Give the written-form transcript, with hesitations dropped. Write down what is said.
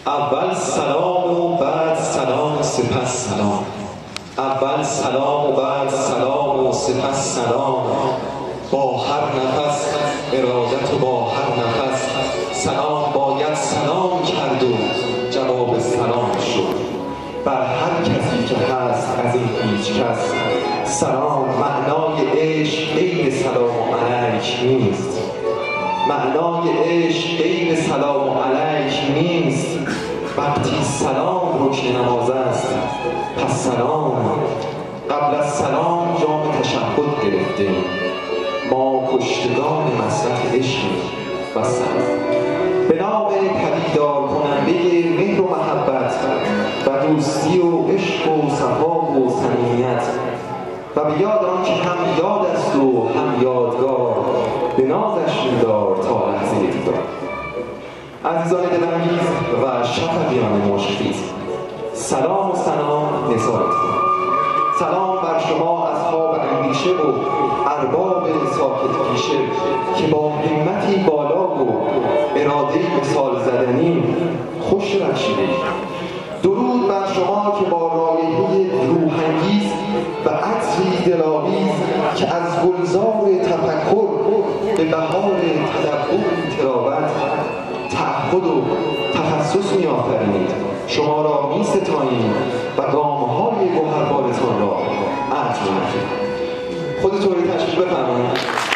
اول سلام و بعد سلام سپس سلام. اول سلام و بعد سلام و سپس سلام. با هر نفس ارادت و با هر نفس سلام باید سلام کرد و جواب سلام شد. بر هر کسی که هست از این هیچ کس سلام معنای عشق غیر سلام علیک نیست. معنای عشق غیر سلام علیک نیست. وقتی سلام رکن نماز است پس سلام. قبل از سلام جام تشهد گرفتیم، ما کشتگان مصرف عشقیم و سلام. به نام پدیدار کننده مهر و محبت و دوستی و عشق و صفا و صمیمیت و به یاد آن که هم یاد است و هم یادگار به نازش می‌دار تا لحظه دیدار. عزیزان دلانگیز و شفقیان مشک‌خیز، سلام و سلام نثارتون. سلام بر شما اصحاب اندیشه و ارباب ساکت پیشه که با همتی بالا و اراده‌ای مثال زدنی خوش رشیدید. درود بر شما که با رایحه روح‌انگیز و عطری دلاویز که از گلزار تفکر به بهار تدبر تراوت تعهد و تخصص می‌آفرینید. شما را می‌ستاییم و گام‌های گوهربارتان را عطر می‌کنیم. خودتون رو تشریف بفرمایید.